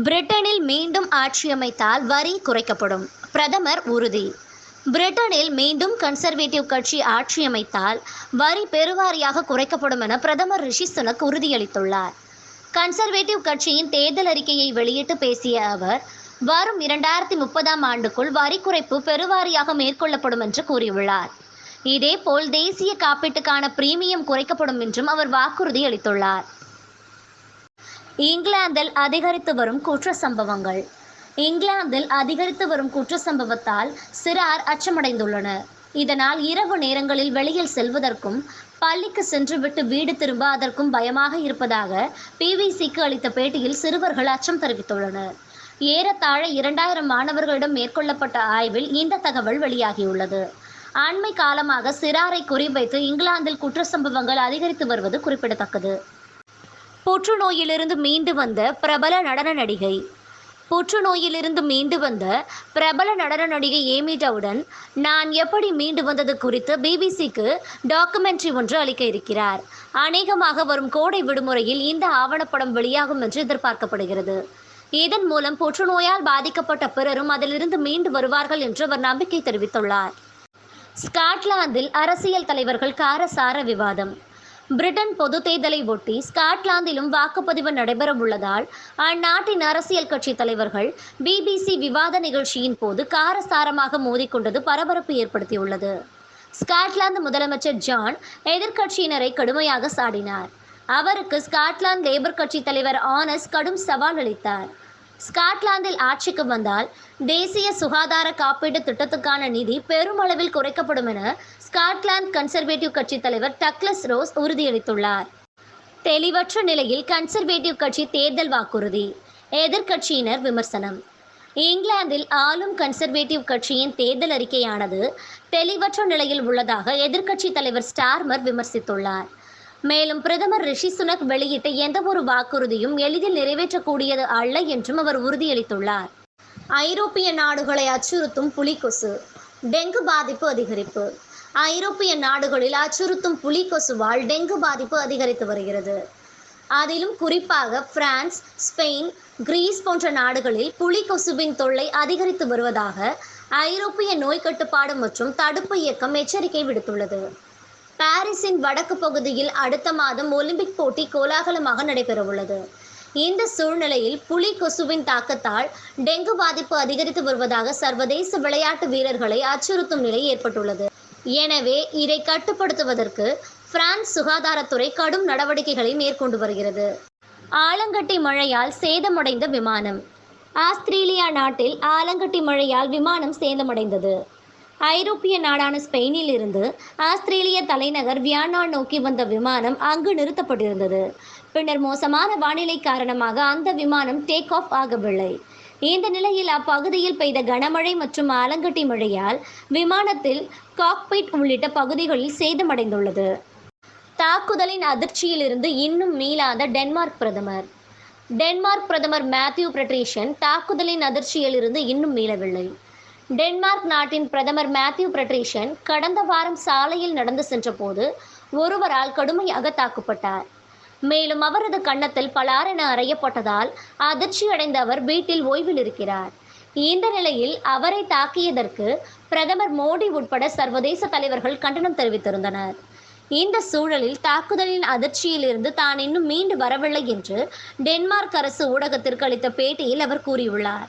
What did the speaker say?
பிரிட்டனில் மீண்டும் ஆட்சியமைத்தால் வரி குறைக்கப்படும். பிரதமர் உறுதி. பிரிட்டனில் மீண்டும் கன்சர்வேட்டிவ் கட்சி ஆட்சியமைத்தால் வரி பெருவாரியாக குறைக்கப்படும் என பிரதமர் ரிஷி சுனக் உறுதியளித்துள்ளார். கன்சர்வேட்டிவ் கட்சியின் தேர்தல் அறிக்கையை வெளியிட்டு பேசிய அவர், வரும் 2030ஆம் ஆண்டுக்குள் வரி குறைப்பு பெருவாரியாக மேற்கொள்ளப்படும் என்று கூறியுள்ளார். இதேபோல் தேசிய காப்பீட்டுக்கான பிரீமியம் குறைக்கப்படும் என்றும் அவர் வாக்குறுதி அளித்துள்ளார். இங்கிலாந்தில் அதிகரித்து வரும் குற்ற சம்பவங்கள். இங்கிலாந்தில் அதிகரித்து வரும் குற்ற சம்பவத்தால் சிறார் அச்சமடைந்துள்ளனர். இதனால் இரவு நேரங்களில் வெளியில் செல்வதற்கும் பள்ளிக்கு சென்றுவிட்டு வீடு திரும்ப அதற்கும் பயமாக இருப்பதாக பிபிசிக்கு அளித்த பேட்டியில் சிறுவர்கள் அச்சம் தெரிவித்துள்ளனர். ஏறத்தாழ 2000 மாணவர்களிடம் மேற்கொள்ளப்பட்ட ஆய்வில் இந்த தகவல் வெளியாகியுள்ளது. அண்மை காலமாக சிறாரை குறிவைத்து இங்கிலாந்தில் குற்ற சம்பவங்கள் அதிகரித்து வருவது குறிப்பிடத்தக்கது. புற்றுநோயிலிருந்து மீண்டு வந்த பிரபல நடன நடிகை. புற்றுநோயிலிருந்து மீண்டு வந்த பிரபல நடன நடிகை ஏமி டவுடன் நான் எப்படி மீண்டு வந்தது குறித்து பிபிசிக்கு டாக்குமெண்ட்ரி ஒன்று அளிக்க இருக்கிறார். அநேகமாக வரும் கோடை விடுமுறையில் இந்த ஆவணப்படம் வெளியாகும் என்று எதிர்பார்க்கப்படுகிறது. இதன் மூலம் புற்றுநோயால் பாதிக்கப்பட்ட பிறரும் அதிலிருந்து மீண்டு வருவார்கள் என்று அவர் நம்பிக்கை தெரிவித்துள்ளார். ஸ்காட்லாந்தில் அரசியல் தலைவர்கள் காரசார விவாதம். பிரிட்டன் பொது தேர்தலை ஒட்டி ஸ்காட்லாந்திலும் வாக்குப்பதிவு நடைபெற உள்ளதால் அந்நாட்டின் அரசியல் கட்சி தலைவர்கள் பிபிசி விவாத நிகழ்ச்சியின் போது காரசாரமாக மோதிக்கொண்டது பரபரப்பு ஏற்படுத்தியுள்ளது. ஸ்காட்லாந்து முதலமைச்சர் ஜான் எதிர்க்கட்சியினரை கடுமையாக சாடினார். அவருக்கு ஸ்காட்லாந்து லேபர் கட்சி தலைவர் ஆனஸ் கடும் சவால் அளித்தார். ஸ்காட்லாந்தில் ஆட்சிக்கு வந்தால் தேசிய சுகாதார காப்பீட்டு திட்டத்துக்கான நிதி பெருமளவில் குறைக்கப்படும் என ஸ்காட்லாந்து கன்சர்வேட்டிவ் கட்சி தலைவர் டக்ளஸ் ரோஸ் உறுதியளித்துள்ளார். தெளிவற்ற நிலையில் கன்சர்வேட்டிவ் கட்சி தேர்தல் வாக்குறுதி. எதிர்க்கட்சியினர் விமர்சனம். இங்கிலாந்தில் ஆளும் கன்சர்வேட்டிவ் கட்சியின் தேர்தல் அறிக்கையானது தெளிவற்ற நிலையில் உள்ளதாக எதிர்க்கட்சி தலைவர் ஸ்டார்மர் விமர்சித்துள்ளார். மேலும் பிரதமர் ரிஷி சுனக் வெளியிட்ட எந்தவொரு வாக்குறுதியும் எளிதில் நிறைவேற்றக்கூடியது அல்ல என்றும் அவர் உறுதியளித்துள்ளார். ஐரோப்பிய நாடுகளை அச்சுறுத்தும் புலிகொசு. டெங்கு பாதிப்பு அதிகரிப்பு. ஐரோப்பிய நாடுகளில் அச்சுறுத்தும் புலிகொசுவால் டெங்கு பாதிப்பு அதிகரித்து வருகிறது. அதிலும் குறிப்பாக பிரான்ஸ், ஸ்பெயின், கிரீஸ் போன்ற நாடுகளில் புலிகொசுவின் தொல்லை அதிகரித்து வருவதாக ஐரோப்பிய நோய் கட்டுப்பாடு மற்றும் தடுப்பு இயக்கம் எச்சரிக்கை விடுத்துள்ளது. பாரிஸின் வடக்கு பகுதியில் அடுத்த மாதம் ஒலிம்பிக் போட்டி கோலாகலமாக நடைபெறவுள்ளது. இந்த சூழ்நிலையில் புலி கொசுவின் தாக்கத்தால் டெங்கு பாதிப்பு அதிகரித்து வருவதாக சர்வதேச விளையாட்டு வீரர்களை அச்சுறுத்தும் நிலை ஏற்பட்டுள்ளது. எனவே இதை கட்டுப்படுத்துவதற்கு பிரான்ஸ் சுகாதாரத்துறை கடும் நடவடிக்கைகளை மேற்கொண்டு வருகிறது. ஆலங்கட்டி மழையால் சேதமடைந்த விமானம். ஆஸ்திரேலியா நாட்டில் ஆலங்கட்டி மழையால் விமானம் சேதமடைந்தது. ஐரோப்பிய நாடான ஸ்பெயினில் இருந்து ஆஸ்திரேலிய தலைநகர் வியன்னா நோக்கி வந்த விமானம் அங்கு நிறுத்தப்பட்டிருந்தது. பின்னர் மோசமான வானிலை காரணமாக அந்த விமானம் டேக் ஆஃப் ஆகவில்லை. இந்த நிலையில் அப்பகுதியில் பெய்த கனமழை மற்றும் ஆலங்கட்டி மழையால் விமானத்தில் காக்பிட் உள்ளிட்ட பகுதிகளில் சேதமடைந்துள்ளது. தாக்குதலின் அதிர்ச்சியிலிருந்து இன்னும் மீளாத டென்மார்க் பிரதமர். டென்மார்க் பிரதமர் மேத்யூ பெட்ரிஷன் தாக்குதலின் அதிர்ச்சியிலிருந்து இன்னும் மீளவில்லை. டென்மார்க் நாட்டின் பிரதமர் மேத்யூ பெட்ரிஷன் கடந்த வாரம் சாலையில் நடந்து சென்றபோது ஒருவரால் கடுமையாக தாக்கப்பட்டார். மேலும் அவரது கன்னத்தில் பலாரென அறையப்பட்டதால் அதிர்ச்சியடைந்த அவர் வீட்டில் ஓய்வில் இருக்கிறார். இந்த நிலையில் அவரை தாக்கியதற்கு பிரதமர் மோடி உட்பட சர்வதேச தலைவர்கள் கண்டனம் தெரிவித்திருந்தனர். இந்த சூழலில் தாக்குதலின் அதிர்ச்சியிலிருந்து தான் இன்னும் மீண்டு வரவில்லை என்று டென்மார்க் அரசு ஊடகத்திற்கு அளித்த பேட்டியில் அவர் கூறியுள்ளார்.